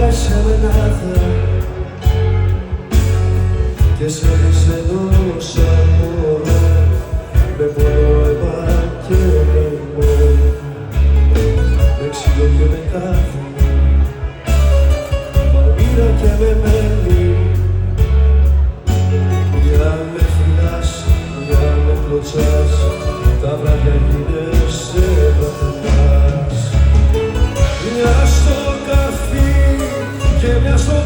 με να'θα και σε ρίξε τόσα μωρό με πόνο αίμα και λαιμό, με ξύλο και με κάθι, μαγείρα και με μέλι. Μια με φυλάς, μια με κλωτσάς, τα βράδια γίνεσαι βαθενάς. Μια στο καρφί και μια στο